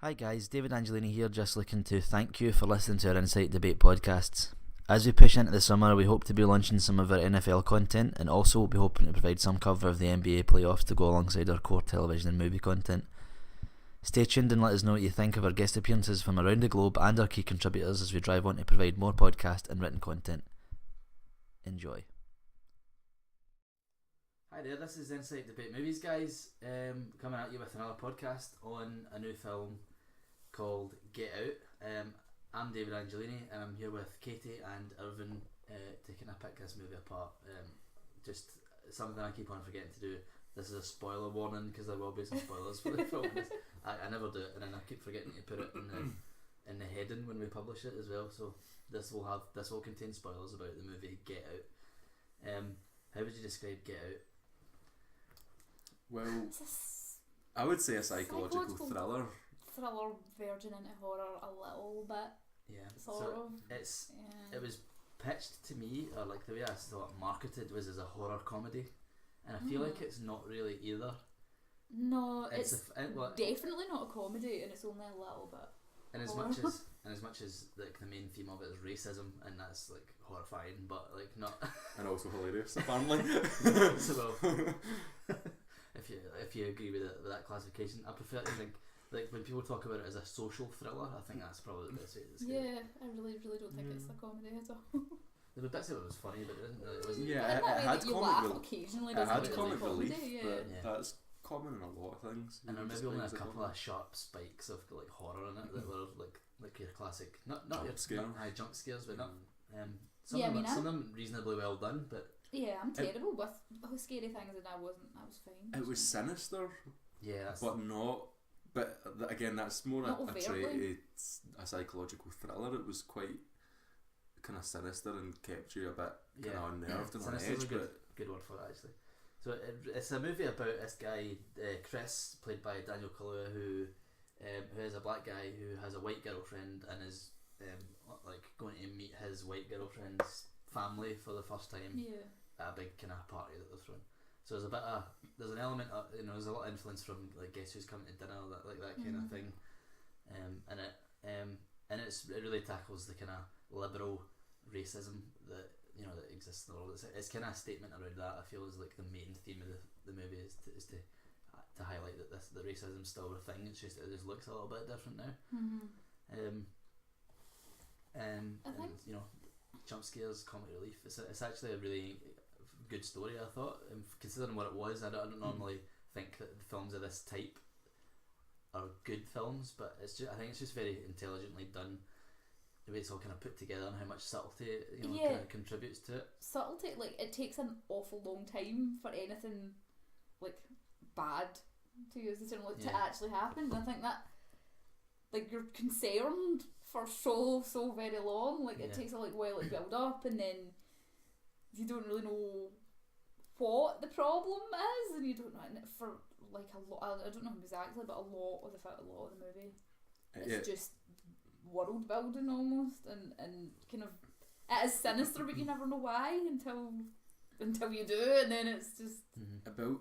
Hi guys, David Angelini here, just looking to thank you for listening to our Insight Debate podcasts. As we push into the summer, we hope to be launching some of our NFL content, and also we'll be hoping to provide some cover of the NBA playoffs to go alongside our core television and movie content. Stay tuned and let us know what you think of our guest appearances from around the globe and our key contributors as we drive on to provide more podcast and written content. Enjoy. Hi there, this is Insight Debate Movies, guys, coming at you with another podcast on a new film called Get Out. I'm David Angelini and I'm here with Katie and Irvine to kind of pick this movie apart. Just something I keep on forgetting to do. This is a spoiler warning because there will be some spoilers for the film. I never do it, and then I keep forgetting to put it in the heading when we publish it as well. So this will contain spoilers about the movie Get Out. How would you describe Get Out? Well, I would say a psychological thriller verging into horror a little bit. Yeah, sort of. It was pitched to me, or like the way I saw it marketed was as a horror comedy, and I feel like it's not really either. No, it's definitely not a comedy, and it's only a little bit. And as much as like the main theme of it is racism, and that's like horrifying, but like not and also hilarious apparently. So if you agree with that classification, I prefer to think like when people talk about it as a social thriller, I think that's probably the best way to describe it. Yeah, I really don't think it's a comedy at all. There were bits of it was funny, but it wasn't. Yeah, it had comic relief, but yeah. that's common in a lot of things. And there maybe only a couple of sharp spikes of like horror in it that were like your classic, not your jump scares, but not some of them reasonably well done, but yeah, I'm terrible with scary things, and I was fine. It was sinister, yeah, but not. But again, that's more a psychological thriller. It was quite kind of sinister and kept you a bit kind of unnerved and on edge. Good word for it, actually. So it's a movie about this guy, Chris, played by Daniel Kaluuya, who is a black guy who has a white girlfriend and is like going to meet his white girlfriend's family for the first time at a big kind of party that they're throwing. So there's an element of, there's a lot of influence from like Guess Who's Coming to Dinner, that kind of thing, and it really tackles the kind of liberal racism that that exists in the world. It's kind of a statement around that. I feel is like the main theme of the movie is to highlight that the racism is still a thing. It just looks a little bit different now. And jump scares, comic relief. It's actually a really good story, I thought, considering what it was. I don't normally think that films of this type are good films, but I think it's just very intelligently done. The way it's all kind of put together and how much subtlety kind of contributes to it. Subtlety, like it takes an awful long time for anything like bad, to use the term, to actually happen. And I think that like you're concerned for so very long. Like it takes a while to build up, and then you don't really know what the problem is, and you don't know. And for like a lot, I don't know exactly, but a lot of the movie, it's just world building almost, and kind of it is sinister, but you never know why until you do, and then it's just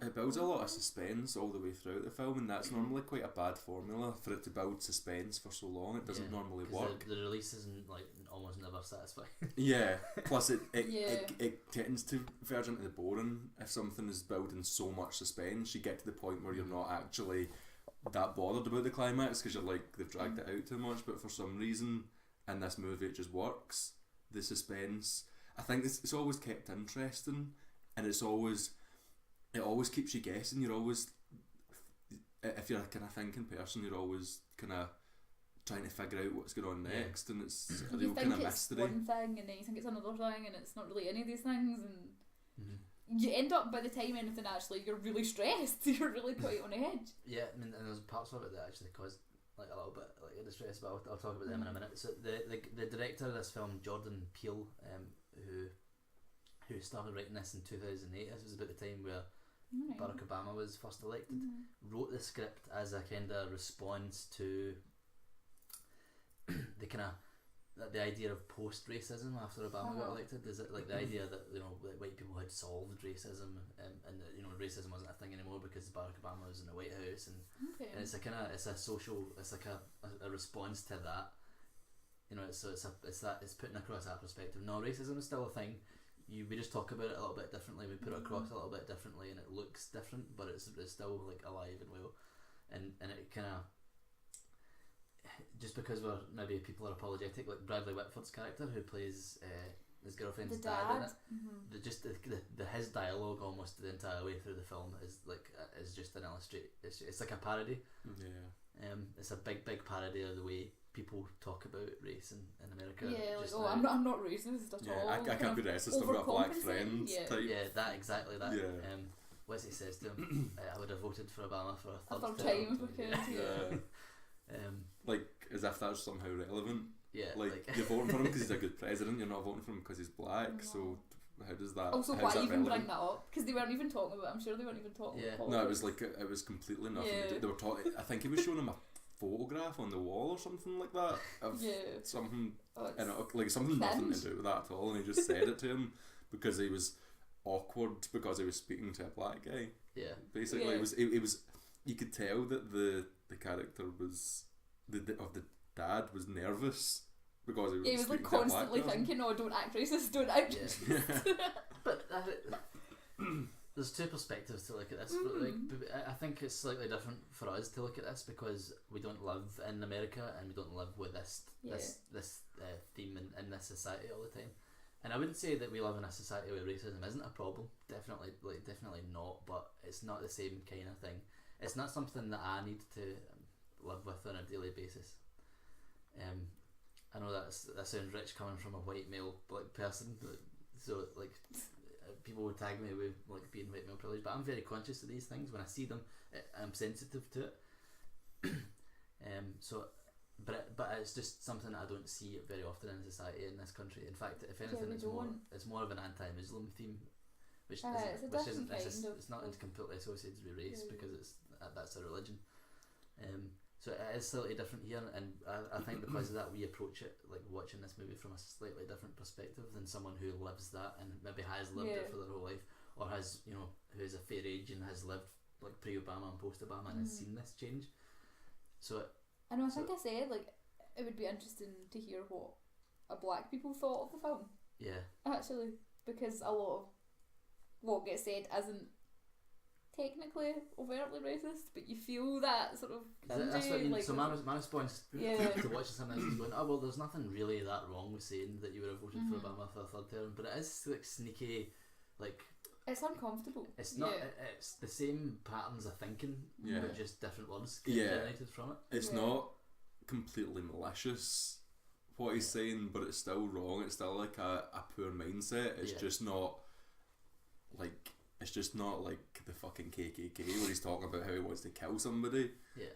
it builds a lot of suspense all the way throughout the film, and that's normally quite a bad formula for it to build suspense for so long. It doesn't normally work. The release isn't like almost never satisfying. Yeah, plus it tends to verge into the boring if something is building so much suspense. You get to the point where you're not actually that bothered about the climax because you're like, they've dragged it out too much. But for some reason in this movie it just works. The suspense, I think it's always kept interesting, and it always keeps you guessing. You're always, if you're a kind of thinking person, you're always kind of trying to figure out what's going on next, and it's a real kind of mystery. You think it's one thing, and then you think it's another thing, and it's not really any of these things, and you end up, by the time anything actually, you're really stressed. You're really quite on edge. Yeah, I mean, and there's parts of it that actually caused like a little bit like a distress, but I'll talk about them in a minute. So the director of this film, Jordan Peele, who started writing this in 2008. This was about the time where Barack Obama was first elected. Wrote the script as a kind of response to the kind of the idea of post-racism after Obama got elected. Is it like the idea that that white people had solved racism and that racism wasn't a thing anymore because Barack Obama was in the White House and it's a it's a social, it's like a response to that. It's putting across that perspective. No, racism is still a thing. We just talk about it a little bit differently. We put it across a little bit differently, and it looks different, but it's still like alive and well. And it kind of, just because maybe people are apologetic, like Bradley Whitford's character who plays his girlfriend's dad in it. His dialogue almost the entire way through the film is just an it's like a parody. Yeah. It's a big parody of the way people talk about race in America. Yeah, like, I'm not racist at all. I can't be racist, I've got a black friend type. Yeah, that exactly that. Yeah. Wesley says to him, I would have voted for Obama for a third time because like as if that's somehow relevant. Yeah, like you're voting for him because he's a good president, you're not voting for him because he's black. So how does that? Also, why even bring that up? Because they weren't even talking about. I'm sure they weren't even talking. Yeah. about No, it was completely nothing. They were talking. I think he was showing him a photograph on the wall or something like that of something, like something nothing to do with that at all, and he just said it to him because he was awkward because he was speaking to a black guy. Yeah, basically, it was. You could tell that the character was the dad was nervous because he was like constantly thinking, "Oh, don't act racist, don't act racist." But there's two perspectives to look at this. But I think it's slightly different for us to look at this because we don't live in America and we don't live with this theme in this society all the time. And I wouldn't say that we live in a society where racism isn't a problem. Definitely not. But it's not the same kind of thing. It's not something that I need to live with on a daily basis. I know that sounds rich coming from a white male black person, so like people would tag me with like being white male privilege, but I'm very conscious of these things. When I see them, I'm sensitive to it. But it's just something I don't see very often in society in this country. In fact, if anything, it's more of an anti-Muslim theme, which isn't it's not completely associated with race because that's a religion. So it is slightly different here, and I think because of that we approach it like watching this movie from a slightly different perspective than someone who lives that and maybe has lived it for their whole life, or has who is a fair age and has lived like pre-Obama and post-Obama and has seen this change. So I know. I think I said like it would be interesting to hear what black people thought of the film. Yeah. Actually, because a lot of what gets said isn't technically overtly racist, but you feel that sort of. That's what I mean. Like, so my response to watching something like this is going, oh well, there's nothing really that wrong with saying that you would have voted for Obama for a third term, but it is like sneaky, like. It's uncomfortable. It's not. It's the same patterns of thinking, but just different words generated from it. It's not completely malicious what he's saying, but it's still wrong. It's still like a poor mindset. It's just not like. It's just not like the fucking KKK where he's talking about how he wants to kill somebody. Yeah.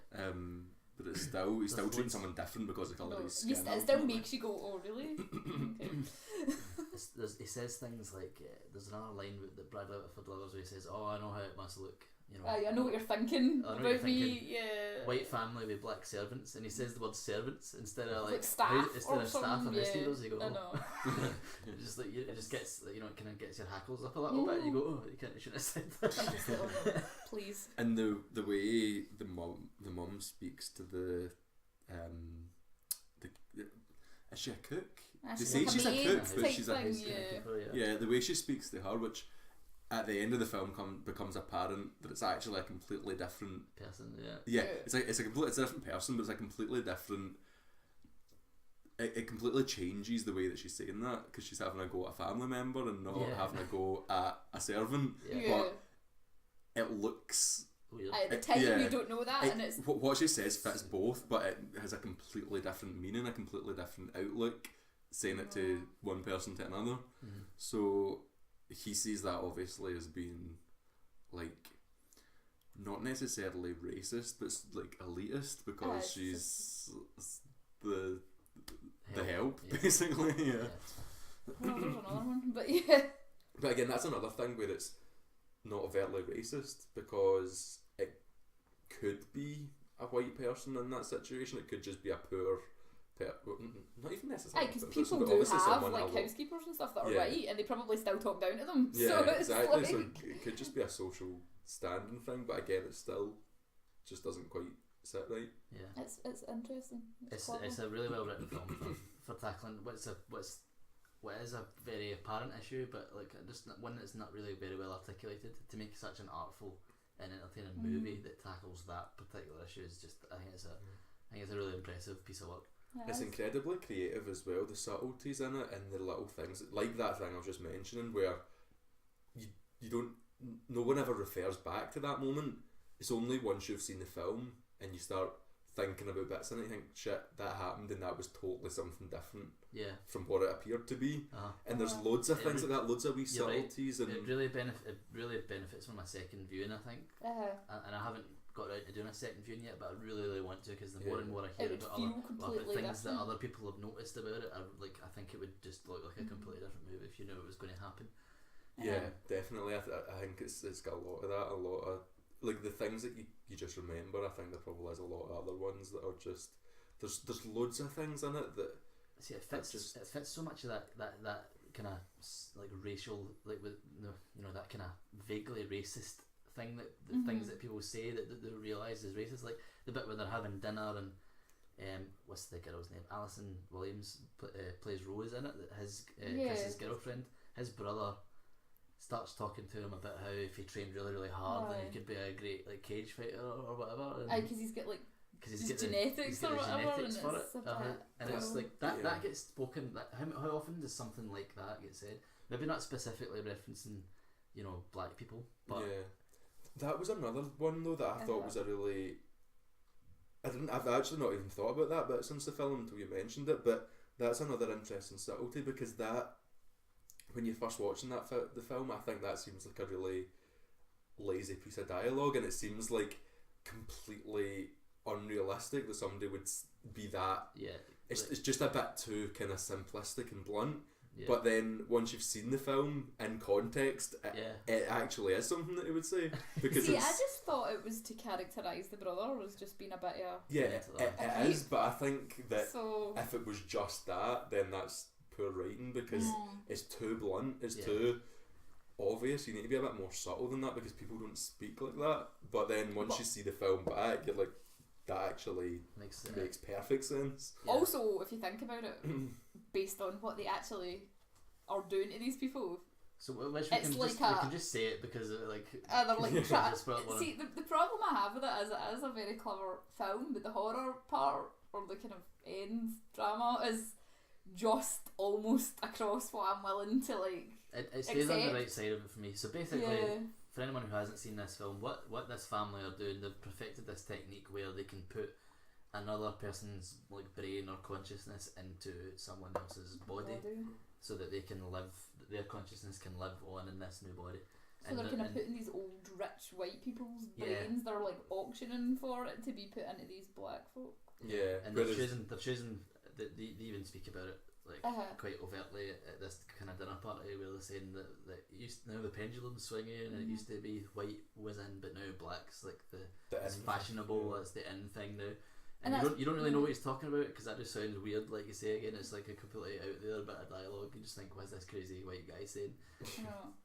But it's still he's still treating someone different because of the colour of his skin. It still makes you go, oh really? He says things like there's another line that Bradley Whitford delivers where he says, "Oh, I know how it must look. I know what you're thinking about me. Yeah. White family with black servants," and he says the word servants instead of like staff instead of staff and housekeepers. You go, I know. Just like it just gets kind of gets your hackles up a little bit. And you go, oh, you shouldn't have said that. Please. And the way the mum speaks to the is she a cook? They say she's a cook, but she's a housekeeper. Yeah, the way she speaks to her, which at the end of the film becomes apparent that it's actually a completely different person. It's a different person, but it's a completely different. It completely changes the way that she's saying that because she's having a go at a family member and not having a go at a servant. But it looks weird. At the time you don't know that, and it's what she says fits both, but it has a completely different meaning, a completely different outlook. Saying it to one person to another, so he sees that obviously as being like not necessarily racist, but like elitist because she's the help basically. Well, there's another one, but But again, that's another thing where it's not overtly racist because it could be a white person in that situation. It could just be a poor not even necessarily. Because but people do obviously have someone like I lo- housekeepers and stuff that are Yeah. right, and they probably still talk down to them. Yeah, So it's exactly. like, So it could just be a social standing thing, but again, it still just doesn't quite sit right. Yeah, it's interesting. it's a really well written film for tackling what is a very apparent issue, but like just one that's not really very well articulated. To make such an artful and entertaining movie that tackles that particular issue is just, I think it's a really impressive piece of work. It's incredibly creative as well, the subtleties in it and the little things like that thing I was just mentioning where you don't, no one ever refers back to that moment. It's only once you've seen the film and you start thinking about bits in it, you think, shit, that happened and that was totally something different from what it appeared to be. And there's loads of things like that, loads of wee subtleties. Right. And it really benefits from a second viewing, I think. And I haven't got around to doing a second viewing yet, but I really want to, because the more and more I hear about things that other people have noticed about it, I think it would just look like a completely different movie if you knew it was going to happen. Yeah, definitely. I think it's got a lot of that, a lot of like the things that you just remember. I think there probably is a lot of other ones that are just there's loads of things in it that see, it fits so much of that kind of like racial, like with that kind of vaguely racist thing, that the things that people say that they realise is racist, like the bit where they're having dinner and what's the girl's name, Alison Williams plays Rose in it, that his Chris's girlfriend, his brother starts talking to him about how if he trained really really hard then he could be a great like cage fighter or whatever, because he's got like genetics or whatever, and it's like that gets spoken. How often does something like that get said? Maybe not specifically referencing black people, but that was another one though that I thought was a really I've actually not even thought about that bit since the film until you mentioned it, but that's another interesting subtlety, because that when you're first watching the film, I think that seems like a really lazy piece of dialogue, and it seems like completely unrealistic that somebody would be that. It's just a bit too kind of simplistic and blunt. But then once you've seen the film in context, it actually is something that he would say. Because I just thought it was to characterise the brother as just being a bit of it is. But I think that if it was just that, then that's poor writing, because it's too blunt, it's too obvious. You need to be a bit more subtle than that, because people don't speak like that. But then once you see the film back, you're like, that actually makes perfect sense. Also, if you think about it, based on what they actually are doing to these people, so we can just say it because they're like see, the problem I have with it is it is a very clever film, but the horror part, or the kind of end drama, is just almost across what I'm willing to like. It stays on the right side of it for me. So basically, for anyone who hasn't seen this film, what this family are doing, they've perfected this technique where they can put another person's like brain or consciousness into someone else's body, so that they can live, their consciousness can live on in this new body. So they're kind of putting these old rich white people's brains, they're like auctioning for it to be put into these black folk. And they're choosing. They even speak about it like quite overtly at this kind of dinner party, where they're saying that now the pendulum's swinging, and it used to be white was in, but now black's like it's fashionable, it's the in thing now. And you don't really know what he's talking about, because that just sounds weird. Like you say again, it's like a completely out there bit of dialogue. You just think, what's this crazy white guy saying?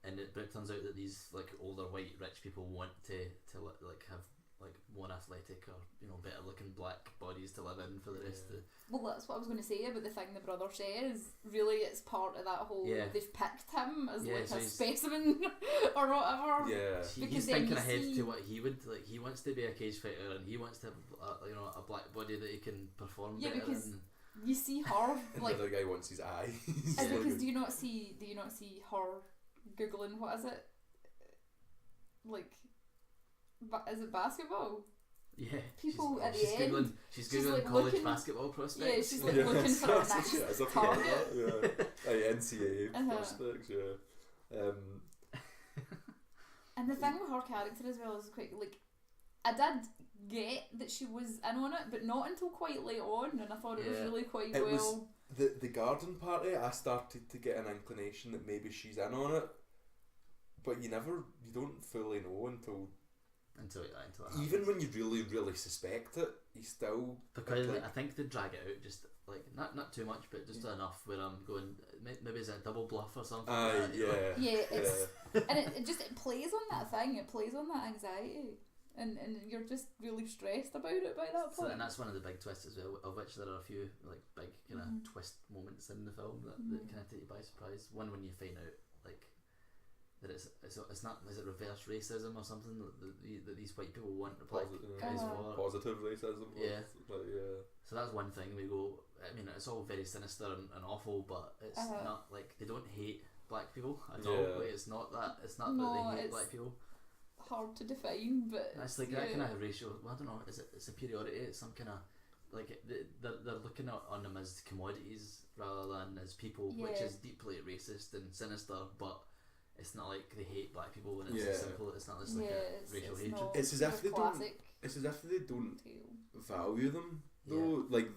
But it turns out that these like older white rich people want to like have like more athletic or better looking black bodies to live in for the rest of the... Well, that's what I was going to say about the thing the brother says. Really, it's part of that whole they've picked him as like a specimen or whatever. He's thinking ahead to what he would like. He wants to be a cage fighter, and he wants to have a black body that he can perform better because in. You see her like the other guy wants his eye. Because do you not see her googling, what is it, like, is it basketball? Yeah, people at the end. She's googling college basketball prospects. Yeah, she's like looking for her next target. NCAA prospects. And the thing with her character as well is quite like, I did get that she was in on it, but not until quite late on, and I thought it was really quite well. Was the garden party. I started to get an inclination that maybe she's in on it, but you don't fully know until until it happens. Even when you really suspect it, you still because I think they drag it out just like not too much, but just enough where I'm going. Maybe it's a double bluff or something. And it plays on that thing. It plays on that anxiety. And you're just really stressed about it by that point. And that's one of the big twists as well, of which there are a few like big kind of twist moments in the film that kind of take you by surprise. One when you find out like that it's not, is it reverse racism or something that these white people want black guys for? Positive racism. So that's one thing. We go. I mean, it's all very sinister and awful, but it's not like they don't hate black people at all. Like, it's not that. It's not that they hate black people. Hard to define, but it's like that kind of racial. Well, I don't know. Is it superiority? It's some kind of like they're looking on them as commodities rather than as people, which is deeply racist and sinister. But it's not like they hate black people when it's simple. It's not this like a racial hatred. It's as if they don't. It's as if they don't value them though. Like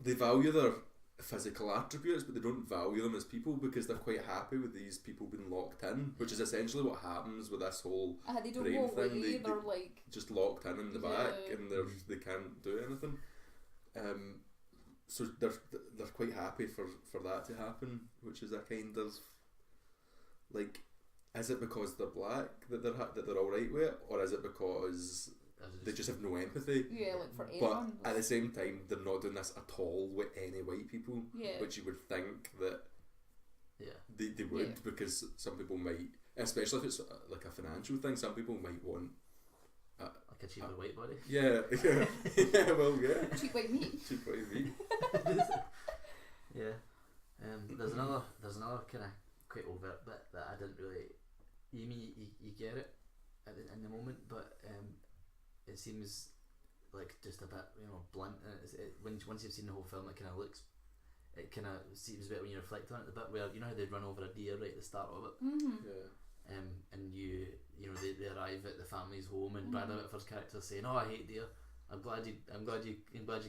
they value their physical attributes, but they don't value them as people because they're quite happy with these people being locked in, which is essentially what happens with this whole they don't brain thing. They're like just locked in the back, and they can't do anything. So they're quite happy for that to happen, which is a kind of like, is it because they're black that they're all right with it, or is it because they just have no empathy? Like for anyone. But at the same time, they're not doing this at all with any white people, which you would think that they would, because some people might, especially if it's like a financial thing, some people might want like a cheaper white body. Cheap white meat. Cheap white meat. There's another kind of quite overt bit that I didn't really. You get it in the moment, but it seems like just a bit blunt. And once you've seen the whole film, it kind of seems a bit when you reflect on it. The bit where how they run over a deer right at the start of it. And they arrive at the family's home, and Brad Whitford's character saying, "Oh, I hate deer. I'm glad you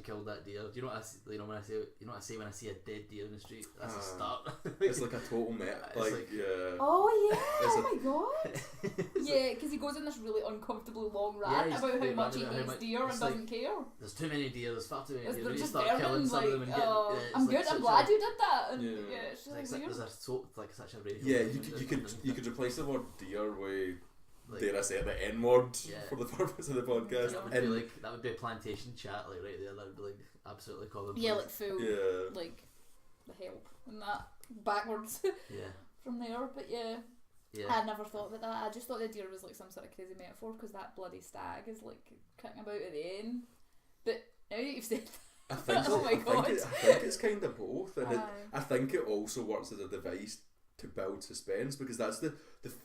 killed that deer." Do you know what I say when I see a dead deer in the street? That's a start. It's like a total met. Oh my god. Because he goes on this really uncomfortably long rant about how much he hates deer and doesn't care. There's too many deer. There's far too many deer. They're You just start killing some of them and I'm good. I'm glad you did that. And it's just like weird. There's such a racial. You could replace the word deer with. Dare I say the N-word for the purpose of the podcast? That would be a plantation chat, like right there. That would be like absolutely common. Like full, like the help and that backwards. From there, but I never thought about that. I just thought the deer was like some sort of crazy metaphor because that bloody stag is like kicking about at the end. But now that you've said that, I think it's kind of both, and I think it also works as a device to build suspense, because that's the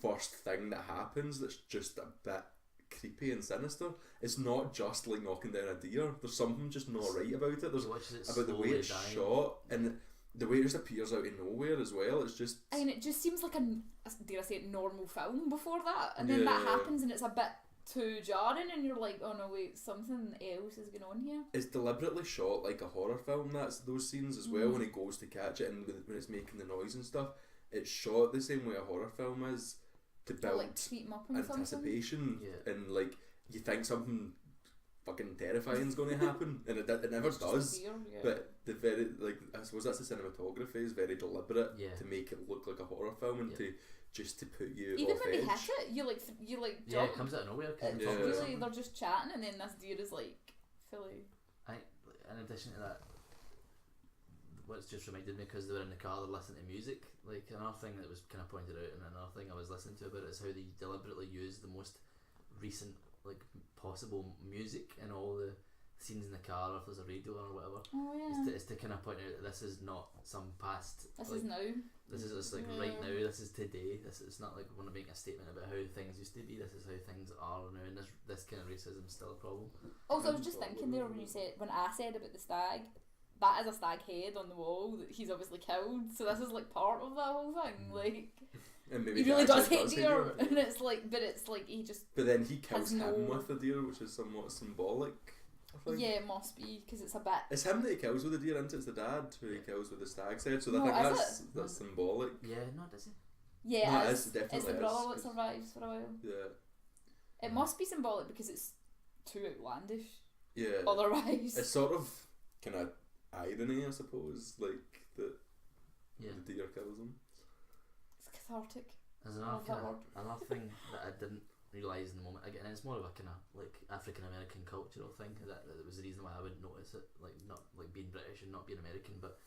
first thing that happens that's just a bit creepy and sinister. It's not just like knocking down a deer. There's something just not right about it. There's about the way it's shot and the way it just appears out of nowhere as well. It's just, I mean, it just seems like dare I say it, normal film before that, and then that happens and it's a bit too jarring, and you're like, oh no wait, something else is going on here. It's deliberately shot like a horror film. That's those scenes as well, when he goes to catch it and when it's making the noise and stuff. It's shot the same way a horror film is, to build anticipation, and like you think something fucking terrifying is going to happen, and it never does. But the very, like, I suppose that's the cinematography is very deliberate to make it look like a horror film, and to put you even off when edge. They hit it, you like jump. It comes out of nowhere. Really, they're just chatting, and then this deer is like fully. In addition to that, what's just reminded me, because they were in the car, they're listening to music. Like, another thing that was kind of pointed out, and another thing I was listening to about it, is how they deliberately use the most recent, like, possible music in all the scenes in the car, or if there's a radio or whatever. It's to kind of point out that this is not some past. This is now. This is just like right now. This is today. It's not like we want to make a statement about how things used to be. This is how things are now, and this kind of racism is still a problem. Also, I was just thinking there when I said about the stag. That is a stag head on the wall that he's obviously killed, so this is like part of that whole thing. Like, and maybe he really does hate deer, and it's like he just. But then he kills him with the deer, which is somewhat symbolic. I think. Yeah, it must be, because it's a bit. It's him that he kills with the deer, isn't it? It's the dad who he kills with the stag's head. So I think that's symbolic. Yeah, no, does he? Yeah, no, it's definitely. It's the brother that survives for a while. Yeah. It must be symbolic because it's too outlandish. Yeah. Otherwise, It's sort of kind of irony, I suppose, like the deer kills him. it's cathartic. There's Love that word. another thing that I didn't realise in the moment. Again, it's more of a kind of like African American cultural thing. That was the reason why I would notice it. Like not like being British and not being American, but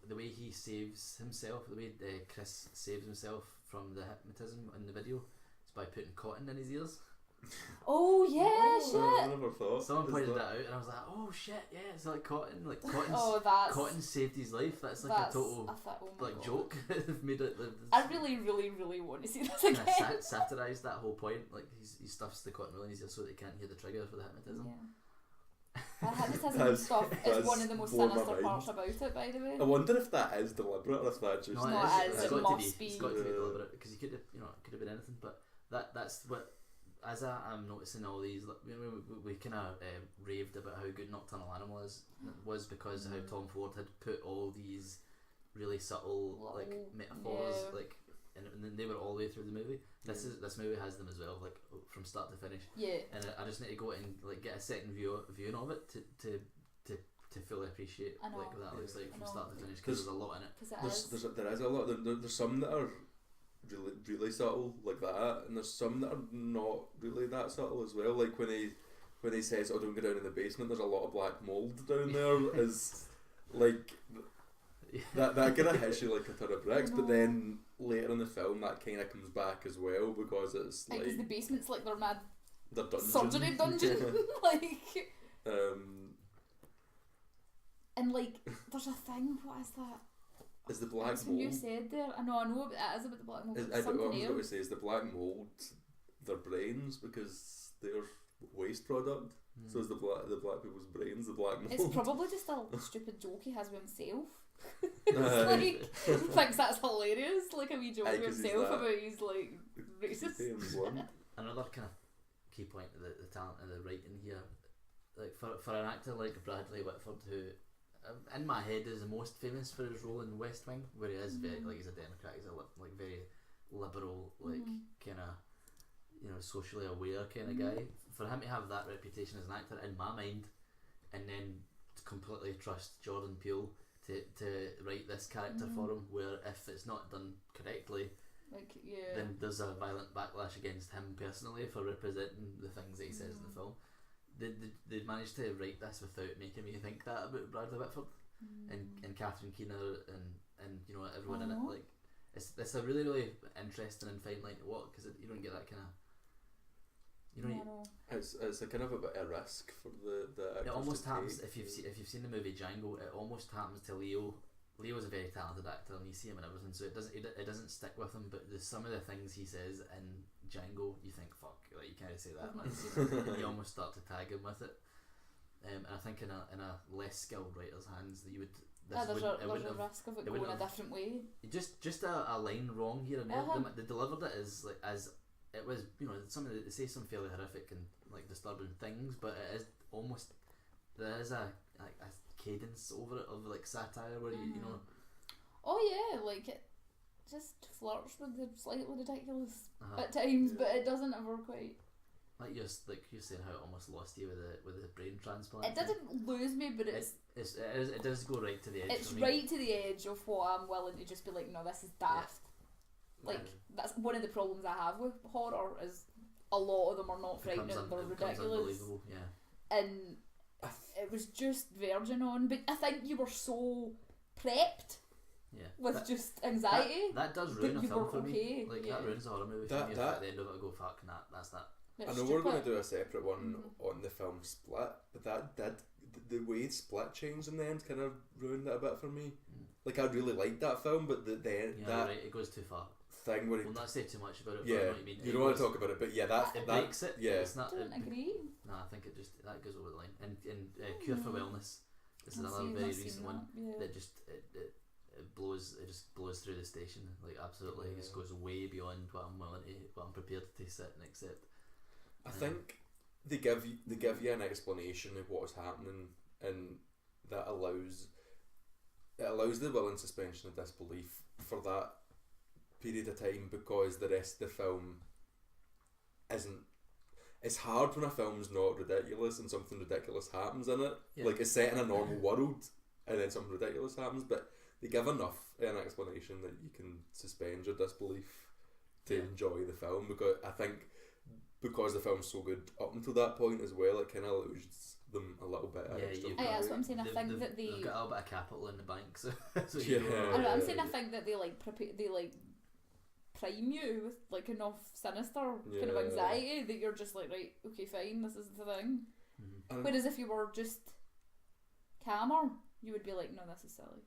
the way he saves himself, the way Chris saves himself from the hypnotism in the video, is by putting cotton in his ears. Oh yeah, shit. I never thought. Someone pointed that out, and I was like, "Oh shit, yeah!" It's like cotton, cotton saved his life. That's like a total joke. They've made it. I really, really, really want to see this again. Satirised that whole point. Like he stuffs the cotton wool in his ear so that he can't hear the trigger for the hypnotism. Yeah. The hypnotism stuff is one of the most sinister parts about it, by the way. I wonder if that is deliberate or if that just. No, it is. It must be. It's got to be deliberate because he could have, it could have been anything. But that's what. As I'm noticing all these, we kind of raved about how good Nocturnal Animal was because how Tom Ford had put all these really subtle metaphors and they were all the way through the movie. This movie has them as well, like from start to finish. Yeah. And I just need to go and like get a second viewing of it to fully appreciate what that looks like from start to finish because there's a lot in it. There is a lot. There's some that are really subtle like that, and there's some that are not really that subtle as well. Like when he says, "Oh, don't go down in the basement," there's a lot of black mold down there. Is like that kind of hits you like a ton of bricks. But then later in the film, that kind of comes back as well because it's like because the basement's like their mad dungeon. Surgery dungeon, like. And like, there's a thing. What is that? Is the black mold? You said there. I know it is about the black mold. I was going to say, is the black mold their brains because they're waste product? So is the black people's brains the black mold? It's probably just a stupid joke he has with himself. He thinks that's hilarious, like a wee joke with himself about he's like racist. Another kind of key point of the talent of the writing here, like for an actor like Bradley Whitford, who in my head is the most famous for his role in West Wing, where he is very like he's a Democrat, he's a very liberal, like kind of socially aware kind of guy. For him to have that reputation as an actor, in my mind, and then to completely trust Jordan Peele to write this character for him, where if it's not done correctly, then there's a violent backlash against him personally for representing the things that he says in the film. They managed to write this without making me think that about Bradley Whitford and Catherine Keener and everyone in it. Like it's a really really interesting and fine line to walk because you don't get that kind of. It's a kind of a bit of risk for the. It almost happens if you've seen the movie Django. It almost happens to Leo. Leo's a very talented actor, and you see him and everything. So it doesn't stick with him. But there's some of the things he says in Django, you think, fuck, like you can't say that. And you almost start to tag him with it. And I think in a less skilled writer's hands, that you would. There's a risk of it going a different way. Just a line wrong here and there. They delivered it as it was, they say some fairly horrific and like disturbing things, but it is almost there is a cadence over it of like satire where you know. Oh yeah, like it just flirts with the slightly ridiculous at times, but it doesn't ever quite. Like you're saying how it almost lost you with the brain transplant. It didn't lose me, but it does go right to the edge. It's right to the edge of what I'm willing to just be like, no, this is daft. Yeah. Like that's one of the problems I have with horror is a lot of them are not frightening, they're ridiculous. Yeah. And it was just verging on, but I think you were so prepped. Yeah. With just anxiety. That does ruin a film for me. Like that ruins a horror movie for me. At the end of it, I go, fuck, nah, that's that. I know we're going to do a separate one on the film Split, but the way Split changed in the end kind of ruined it a bit for me. Like I really liked that film, but the end right, it goes too far. Thing where we'll not say too much about it. Yeah, but you don't want to talk about it, but yeah, that breaks it. Yeah, I don't agree. No, I think that goes over the line. And Cure for Wellness is another very recent one that just it blows through the station like absolutely. It just goes way beyond what I'm prepared to sit and accept. I think they give you an explanation of what's happening, and that allows the will and suspension of disbelief for that period of time because the rest of the film isn't it's hard when a film's not ridiculous and something ridiculous happens in it. Yeah. Like, it's set in a normal world and then something ridiculous happens, but they give enough an explanation that you can suspend your disbelief to enjoy the film, because I think because the film's so good up until that point as well, it kind of loses them a little bit. That's what I'm saying. I think that they've got a little bit of capital in the bank, so I'm saying I think that they like prime you with like enough sinister kind of anxiety that you're just like, right, okay, fine, this is the thing. Whereas if you were just calmer, you would be like, no, this is silly.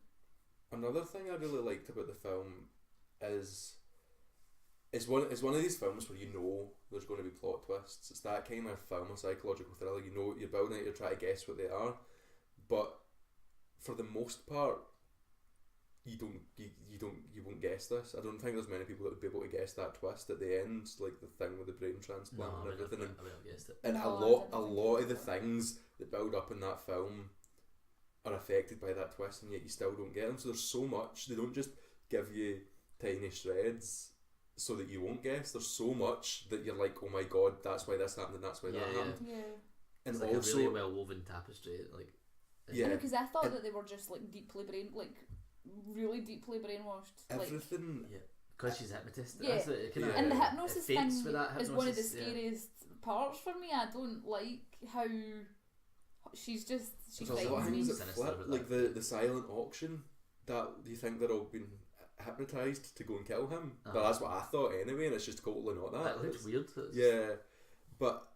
Another thing I really liked about the film is it's one of these films where you know there's going to be plot twists. It's that kind of film, a psychological thriller. You know, you're building it, you're trying to guess what they are, but for the most part, you won't guess this. I don't think there's many people that would be able to guess that twist at the end, like the thing with the brain transplant and everything. I would have guessed it. And a lot of the things that build up in that film are affected by that twist, and yet you still don't get them. So there's so much. They don't just give you tiny shreds so that you won't guess. There's so much that you're like, oh my god, that's why this happened and that's why that happened. Yeah. And it's like also a really well woven tapestry. Like, because I thought that they were just like really deeply brainwashed. Everything. Because she's a hypnotist. Yeah. And the hypnosis thing is one of the scariest parts for me. I don't like how she finds me. Like the silent auction, that do you think they're all been hypnotised to go and kill him? But that's what I thought anyway, and it's just totally not that. That looks weird. Yeah, but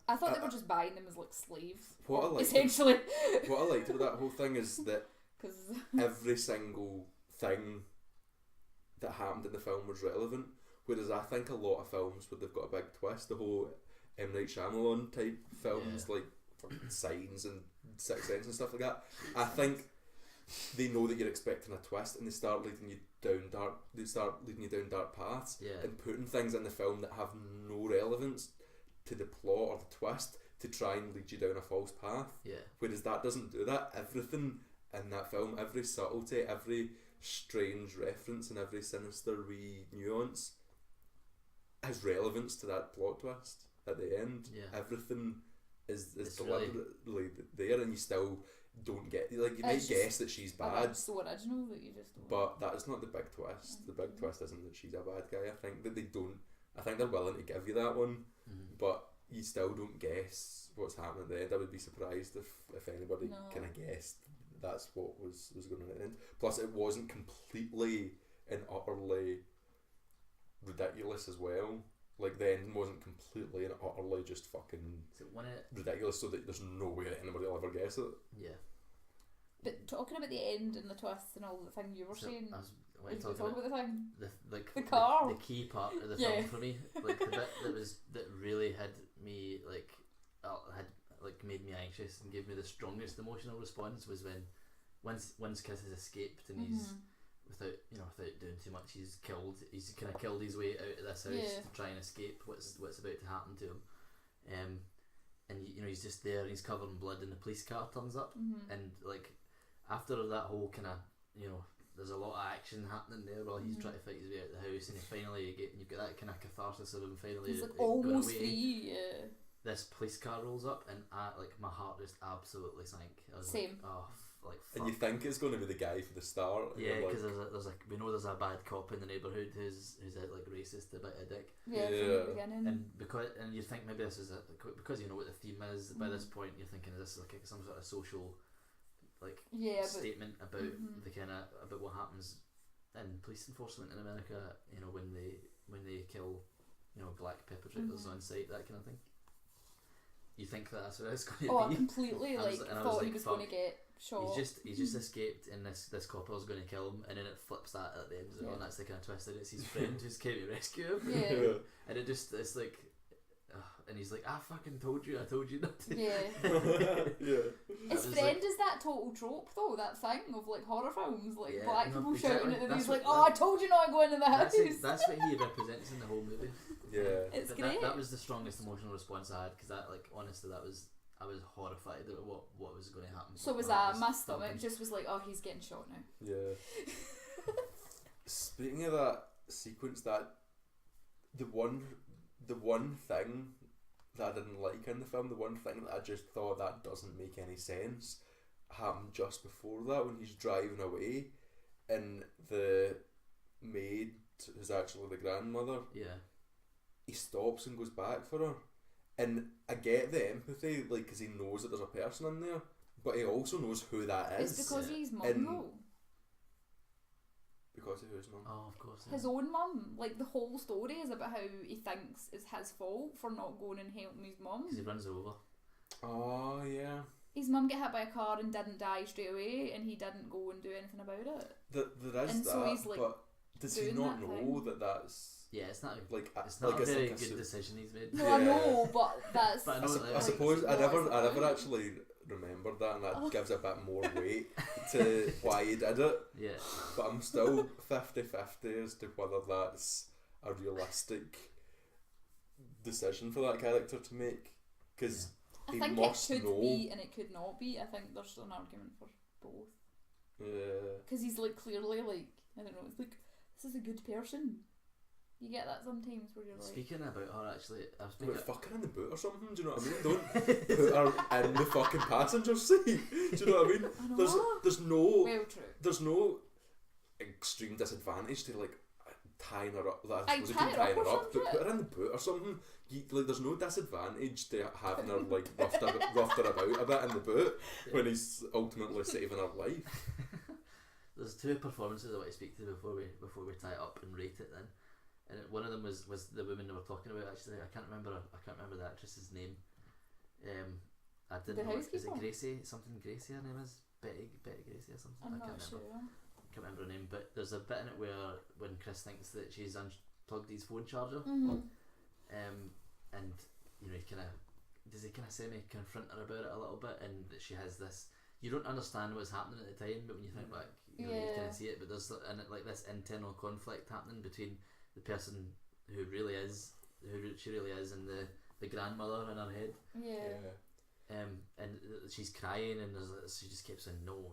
I thought they were just buying them as like slaves. Essentially. What I liked about that whole thing is that every single thing that happened in the film was relevant, whereas I think a lot of films where they've got a big twist, the whole M. Night Shyamalan type films like Signs and Sixth Sense and stuff like that, I think they know that you're expecting a twist and they start leading you down dark paths and putting things in the film that have no relevance to the plot or the twist to try and lead you down a false path. Whereas that doesn't do that. Everything in that film, every subtlety, every strange reference and every sinister wee nuance has relevance to that plot twist at the end. Everything is deliberately really there, and you still don't get, like, you might guess that she's bad. It's so original that you just don't. But that is not the big twist. The big twist isn't that she's a bad guy. I think that I think they're willing to give you that one, but you still don't guess what's happening at the end. I would be surprised if anybody kind of guessed that's what was going on at the end. Plus, it wasn't completely and utterly ridiculous as well. Like, the ending wasn't completely and utterly just fucking ridiculous, so that there's no way that anybody will ever guess it. Yeah. But talking about the end and the twists and all the thing you were saying, talking about the thing, the car, the key part of the film for me, like the bit that really had me made me anxious and gave me the strongest emotional response was when once Kiss has escaped and he's without doing too much, he's kind of killed his way out of this house to try and escape what's about to happen to him, and he's just there and he's covered in blood and the police car turns up, and like after that whole kind of there's a lot of action happening there while he's trying to fight his way out of the house, and you've got that kind of catharsis of him finally he's like almost free. This police car rolls up and my heart just absolutely sank. I was Same. Fuck. And you think it's going to be the guy for the start. Yeah, because we know there's a bad cop in the neighbourhood who's like racist, a bit of a dick. Yeah. From the beginning. And you think maybe this is because you know what the theme is. By this point, you're thinking, is this like some sort of social statement about the kind of about what happens in police enforcement in America? When they kill black perpetrators on site, that kind of thing. You think that's what it's going to be? I completely thought he was going to get shot. He's just escaped, and this copper's going to kill him, and then it flips that at the end as well, and that's the kind of twist that it's his friend who's came to rescue him. And it's like, and he's like, I fucking told you not to. His friend is that total trope though, that thing of like horror films, like black people shouting at him, and he's like, I told you not to go into the house. That's what he represents in the whole movie. It's great. That was the strongest emotional response I had, because honestly I was horrified at what was going to happen. So was that my stomach just was like, oh, he's getting shot now. Yeah. Speaking of that sequence, that the one thing that I didn't like in the film, the one thing that I just thought that doesn't make any sense, happened just before that when he's driving away, and the maid, who's actually the grandmother, he stops and goes back for her, and I get the empathy, like, because he knows that there's a person in there, but he also knows who that is. It's because he's mum though. Because of whose mum? Oh, of course. His own mum. Like, the whole story is about how he thinks it's his fault for not going and helping his mum. Because he runs her over. Oh, yeah. His mum get hit by a car and didn't die straight away, and he didn't go and do anything about it. There is and that, so he's, like, but does he not know that that's... Yeah, it's not like it's not like a very good decision he's made. No, I know, but that's... But I suppose I never actually remembered that, and that gives a bit more weight to why he did it. Yeah. But I'm still 50-50 as to whether that's a realistic decision for that character to make. Because I think it could be and it could not be. I think there's an argument for both. Yeah. Because he's like clearly like, I don't know, it's like, this is a good person. You get that sometimes where you're like... Speaking about her, actually, I was speaking... fucking in the boot or something, do you know what I mean? Don't put her in the fucking passenger seat, do you know what I mean? I know. There's no... Well, true. There's no extreme disadvantage to, like, tying her up, like, I suppose you can tie her up, but put her in the boot or something. Like, there's no disadvantage to having her, like, roughed her about a bit in the boot when he's ultimately saving her life. There's two performances I want to speak to before we tie it up and rate it then. And one of them was the woman they were talking about. Actually, I can't remember the actress's name. I didn't know. Is it Gracie? Something Gracie. Her name is Betty Gracie or something. I'm I can't not remember. sure. Can't remember her name. But there's a bit in it where when Chris thinks that she's unplugged his phone charger, and you know, does he kind of semi-confront her about it a little bit, and that she has this. You don't understand what's happening at the time, but when you think back, you kind of see it. But there's like this internal conflict happening between the person who she really is, and the grandmother in her head. And she's crying, and she just keeps saying no.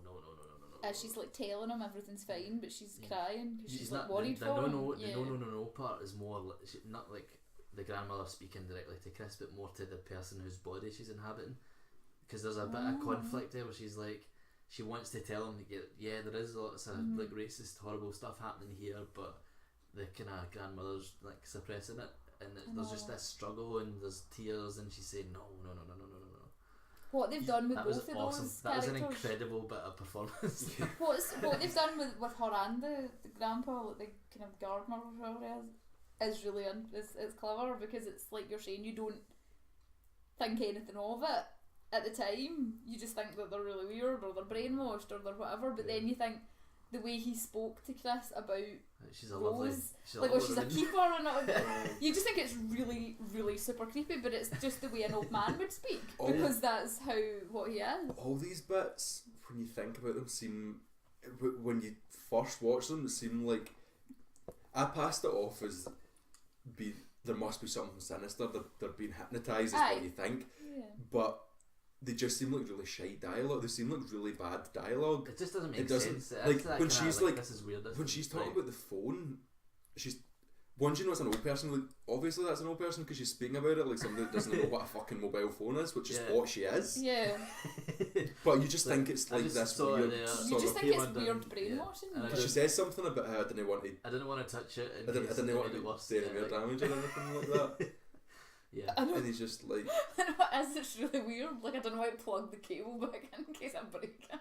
She's like telling him everything's fine, but she's crying because she's like not, worried the for him. No part is more not like the grandmother speaking directly to Chris, but more to the person whose body she's inhabiting. Because there's a bit of conflict there where she's like, she wants to tell him, yeah, there is lots of like racist, horrible stuff happening here, but the kind of grandmother's like suppressing it, and there's just this struggle, and there's tears, and she's saying no. What they've done with both of awesome. those that characters. was an incredible bit of performance. what they've done with her and the grandpa, like the kind of gardener or whatever is really it's clever, because it's like you're saying, you don't think anything of it at the time. You just think that they're really weird, or they're brainwashed, or they're whatever, but then you think the way he spoke to Chris about she's a Rose, lovely, she's a keeper, and you just think it's really, really super creepy, but it's just the way an old man would speak, because that's what he is. All these bits, when you think about them, seem, when you first watch them, seem like, I passed it off as there must be something sinister, they're being hypnotised, is what you think, but they just seem like really shite dialogue. They seem like really bad dialogue. It just doesn't make sense. Like when she's like, this is weird. When she's talking about the phone, she's once you know it's an old person, like obviously that's an old person because she's speaking about it like somebody that doesn't know what a fucking mobile phone is, which is what she is. Yeah. But you just think it's like this weird. You just think it's weird brainwashing. But she says something about how I didn't want to touch it. I didn't want to do any more damage or anything like that. Yeah, and he's just like, it's really weird. Like, I don't know how to plug the cable back in case I break it.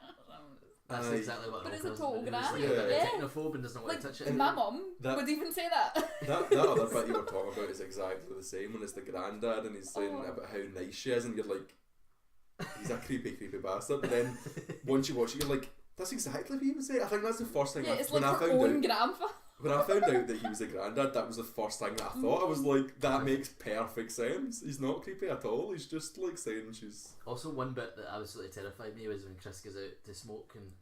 That's exactly what. But it's a total grand. Like a technophobe and doesn't want to touch it. And my mum would even say that. That other bit you were talking about is exactly the same when it's the granddad and he's saying about how nice she is, and you're like, he's a creepy bastard. But then once you watch it, you're like, that's exactly what he would say. I think that's the first thing. It's like her own grandpa. When I found out that he was a granddad, that was the first thing that I thought. I was like, that makes perfect sense. He's not creepy at all. He's just like saying she's... Also, one bit that absolutely terrified me was when Chris goes out to smoke and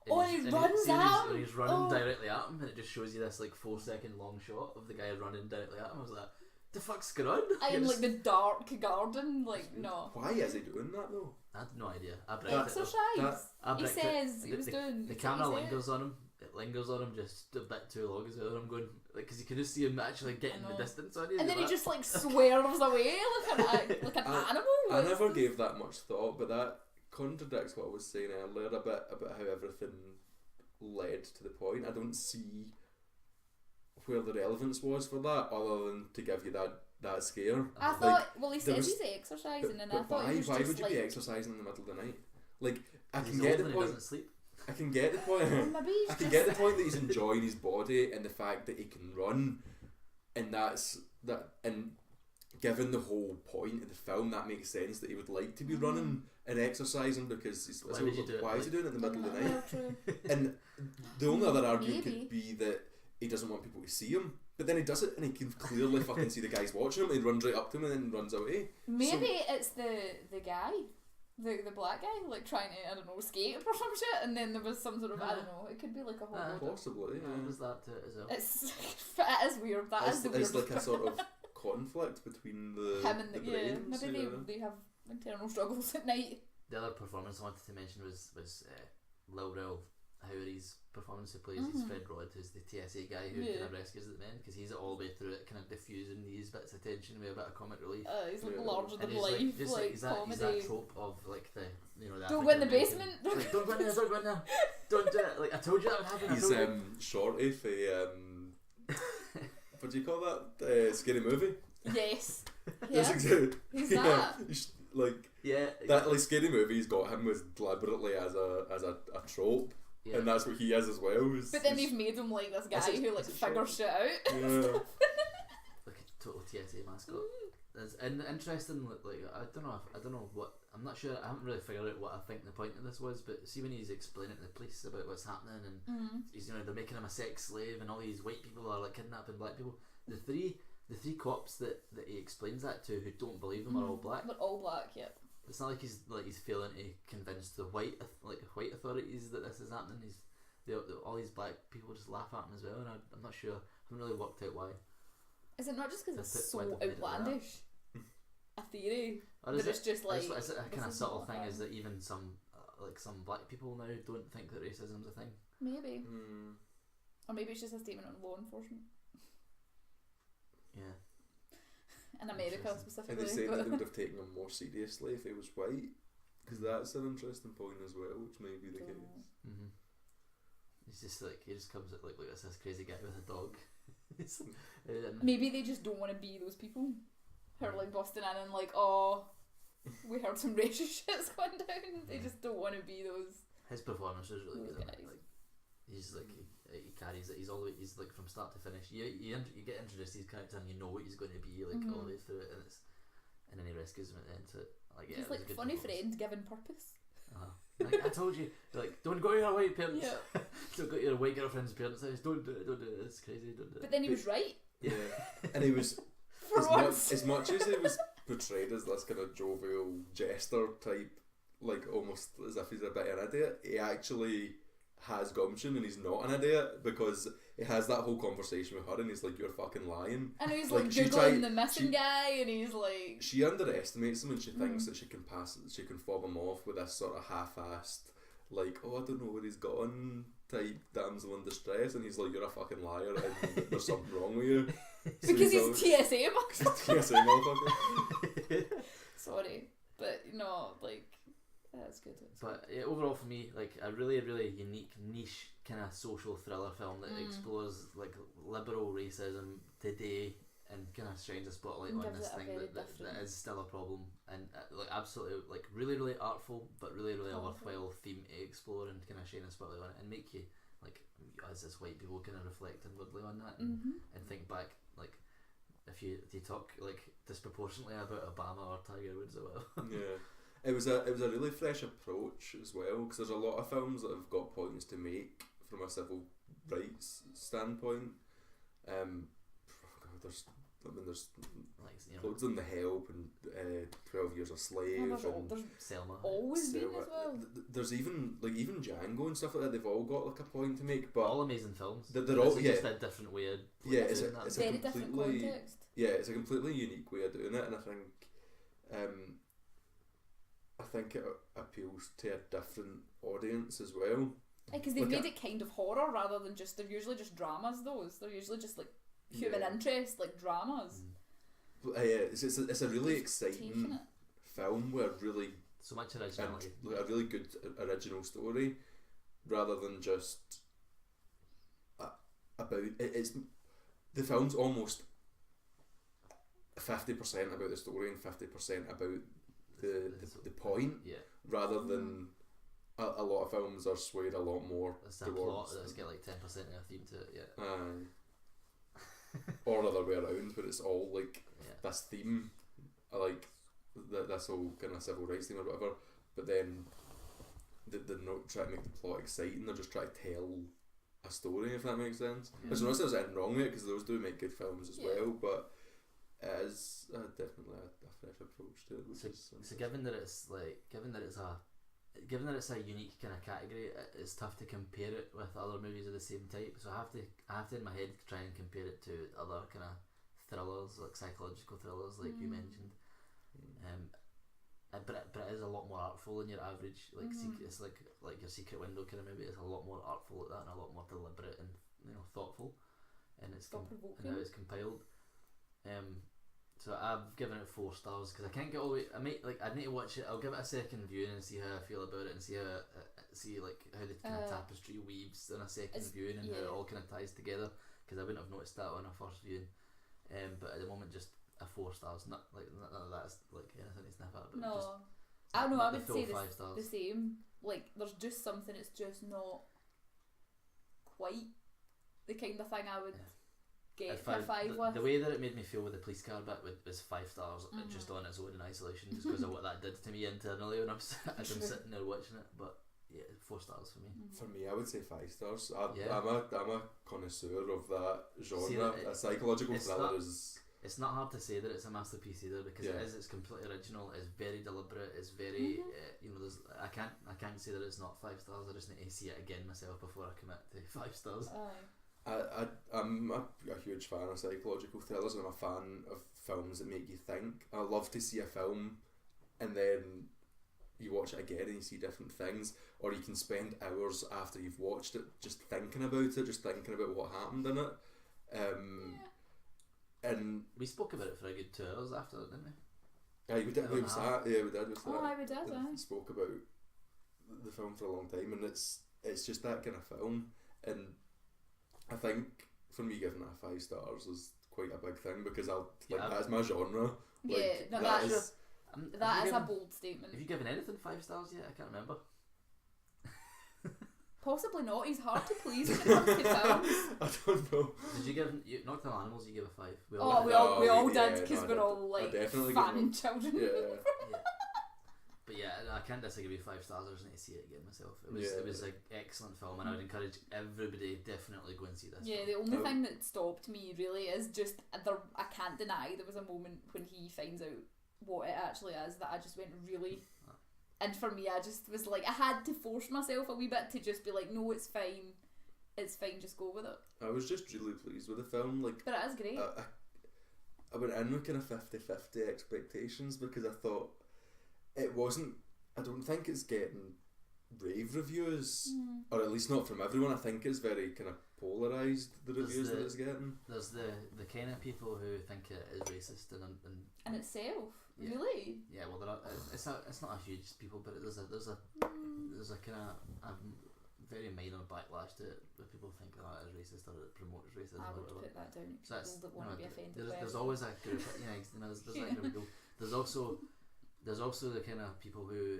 he runs at him. He's running directly at him, and it just shows you this like 4-second long shot of the guy running directly at him. I was like, the fuck's going on? In like the dark garden, like, no. Why is he doing that though? I had no idea. Exercise. He says he was doing. The camera lingers on him it lingers on him just a bit too long as well. I'm going because you can just see him actually getting the distance on you, and then he just swerves away like an animal. I never gave that much thought, but that contradicts what I was saying earlier a bit about how everything led to the point. I don't see where the relevance was for that, other than to give you that scare. I thought, he says he's exercising, and I thought he was why just would you be exercising in the middle of the night? Like, I can he's get old the and point. He doesn't sleep. I can get the point. I can get the point that he's enjoying his body and the fact that he can run, and and given the whole point of the film, that makes sense that he would like to be running and exercising because he's why is he doing it in the middle of the night? And the only other argument could be that he doesn't want people to see him, but then he does it and he can clearly fucking see the guys watching him, and he runs right up to him and then runs away. Maybe it's the guy. The black guy, like trying to, I don't know, escape or some shit, and then there was some sort of, I don't know, it could be like a whole possibly, yeah. Was that to it as well? It is weird, it's like a sort of conflict between him and the brains. Maybe they have internal struggles at night. The other performance I wanted to mention was Lil Rel Howery's performance, who plays his friend Rod, who's the TSA guy who kind of rescues at the end, because he's all the way through it kind of diffusing these bits of tension with a bit of comic relief. He's like larger than life, he's comedy. that trope of like the the don't go in the basement. Like, don't go in there, don't go in there, don't do it. Like I told you that would happen. He's Shorty for what do you call that? Scary Movie. Yes. That's exactly. Who's that? That like Scary Movie's got him as deliberately as a trope. Yeah. And that's what he is as well. But then they've made him like this guy who like figures shit out. Yeah. Like a total TSA mascot. It's interesting. Like I don't know what. I'm not sure. I haven't really figured out what I think the point of this was. But see when he's explaining to the police about what's happening, and he's they're making him a sex slave, and all these white people are like kidnapping black people. The three cops that he explains that to, who don't believe him, are all black. They're all black. Yep. It's not like he's failing to convince the white authorities that this is happening. All these black people just laugh at him as well, and I'm not sure. I haven't really worked out why. Is it not just because it's so outlandish? A theory, or that it's just like it's a kind of subtle thing. Is that even some black people now don't think that racism's a thing? Maybe, or maybe it's just a statement on law enforcement. Yeah. In America specifically. And they say that they would have taken him more seriously if he was white, because that's an interesting point as well, which may be the case. Mm-hmm. He's just like, he just comes at like this crazy guy with a dog. Maybe they just don't want to be those people who are like busting in and like, oh, we heard some racist shit's going down. They just don't want to be those. His performance was really good. Guys. Like, he's like he carries it. He's like from start to finish. You get introduced to his character and you know what he's going to be like all the way through it, and then he rescues him at the end. So like, yeah, he's like a funny friend given purpose. Like I told you, like don't go to your white parents. Yeah. Don't go to your white girlfriend's parents' house. Don't do it. It's crazy. Don't do it. But then he was right. Yeah, and he was as much as he was portrayed as this kind of jovial jester type, like almost as if he's a bit of an idiot. He actually has gumption and he's not an idiot, because he has that whole conversation with her and he's like, you're fucking lying, and he's like googling the missing guy, and he's like, she underestimates him and she thinks that she can fob him off with this sort of half-assed like, oh, I don't know where he's gone type damsel in distress, and he's like, you're a fucking liar and there's something wrong with you. So because he's TSA motherfucker. Sorry, but like, that's good. But yeah, overall for me, like a really, really unique niche kind of social thriller film that explores like liberal racism today and kind of shines a spotlight on this thing that is still a problem, and like absolutely like really, really artful, but really, really a worthwhile theme to explore and kind of shine a spotlight on it and make you like, as as white people, kind of reflect inwardly on that and think back, like if you talk like disproportionately about Obama or Tiger Woods as well. Yeah. It was a really fresh approach as well, because there's a lot of films that have got points to make from a civil rights standpoint. There's like, loads on The Help and 12 Years a Slave and Selma. Always been as well. There's even Django and stuff like that. They've all got like a point to make, but all amazing films. They're all just a different way of it's a very different context. Yeah, it's a completely unique way of doing it, and I think it appeals to a different audience as well. Because they've made it kind of horror rather than just, they're usually just dramas, they're usually just like human interest, like dramas. It's a really exciting film with really so much originality, a really good original story, rather than just about it's the film's almost 50% about the story and 50% about the point, rather than a lot of films are swayed a lot more it's a plot that's got like 10% of a theme to it, or other way around, where it's all like this theme, like this whole kind of civil rights theme or whatever, but then they're not trying to make the plot exciting, they're just trying to tell a story, if that makes sense. There's not there's anything wrong with it, because those do make good films as well, but it is definitely a fresh approach to it. So given that it's a unique kind of category, it's tough to compare it with other movies of the same type. So I have to in my head try and compare it to other kind of thrillers, like psychological thrillers, like you mentioned. But it is a lot more artful than your average it's like your Secret Window kind of movie. It's a lot more artful at that, and a lot more deliberate and thoughtful, and it's and how it's compiled. So I've given it 4 stars because I can't get all the way. I'd need to watch it. I'll give it a second viewing and see how I feel about it, and see how the kind of tapestry weaves in a second viewing, and how it all kind of ties together. Because I wouldn't have noticed that on a first viewing. But at the moment, just a 4 stars. Not like none of that's like anything to sniff at. But no, I don't know. I would say the 5 stars. same. Like there's just something. It's just not quite the kind of thing I would. Get a 5 with. The way that it made me feel with the police car bit was 5 stars just on its own in isolation, just because of what that did to me internally when I'm sitting there watching it. But 4 stars for me. For me, I would say 5 stars. I'm a connoisseur of that genre. A psychological thriller is. It's not hard to say that it's a masterpiece either, because it's completely original. It's very deliberate. It's very I can't say that it's not 5 stars. I just need to see it again myself before I commit to 5 stars. I'm a huge fan of psychological thrillers, and I'm a fan of films that make you think. I love to see a film and then you watch it again and you see different things, or you can spend hours after you've watched it just thinking about it, just thinking about what happened in it. And we spoke about it for a good 2 hours after it, didn't we? Yeah, we did. We did. We did. We spoke about the film for a long time, and it's just that kind of film. And I think for me, giving it a 5 stars is quite a big thing, because that's my genre. That is a bold statement. Have you given anything 5 stars yet? I can't remember. Possibly not. He's hard to please when it comes to films. I don't know. Did you give Nocturnal Animals? You gave a 5. We all did, because we're all like fan children. Yeah. But I can't disagree with 5 stars. I just need to see it again myself. It was an excellent film, and I would encourage everybody definitely go and see this. Yeah, film. The only thing that stopped me really is just I can't deny there was a moment when he finds out what it actually is that I just went really. And for me, I just was like, I had to force myself a wee bit to just be like, no, it's fine, just go with it. I was just really pleased with the film, but it is great. I went in with kind of 50-50 expectations, because I thought it wasn't. I don't think it's getting rave reviews, or at least not from everyone. I think it's very kind of polarised, the reviews that it's getting. There's the kind of people who think it is racist and itself. Really? Yeah, well, it's not a huge people, but there's a kind of a very minor backlash to it, where people think that it is racist or it promotes racism. I or would whatever. put that down. So people that want to be offended. There's always a group. There's that group of people. There's also the kind of people who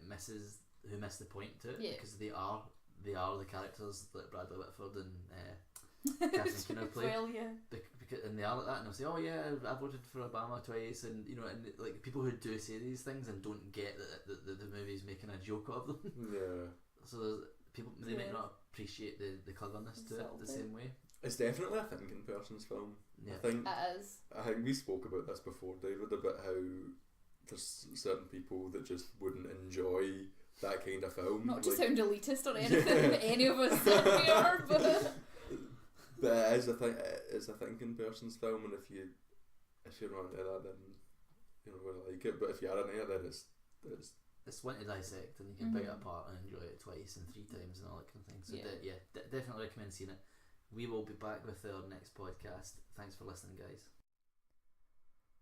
miss the point to it, because they are the characters that Bradley Whitford and Catherine Keener play. Well, yeah. And they are like that, and they'll say, "Oh yeah, I voted for Obama twice," and like people who do say these things and don't get that the movie's making a joke of them. Yeah. So there's people, they might not appreciate the cleverness to it the same way. It's definitely a thinking person's film. Yeah. It is. I think we spoke about this before, David, about how there's certain people that just wouldn't enjoy that kind of film. Not to sound elitist or anything, any of us certainly are, but it is it's a thinking person's film, and if you're not into that, then you know, we like it. But if you are into it, then it's it's one to dissect, and you can pick it apart and enjoy it twice and 3 times and all that kind of thing. So definitely recommend seeing it. We will be back with our next podcast. Thanks for listening, guys.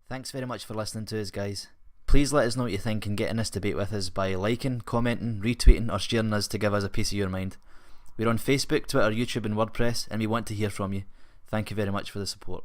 Thanks very much for listening to us, guys. Please let us know what you think and get in this debate with us by liking, commenting, retweeting or sharing us to give us a piece of your mind. We're on Facebook, Twitter, YouTube and WordPress, and we want to hear from you. Thank you very much for the support.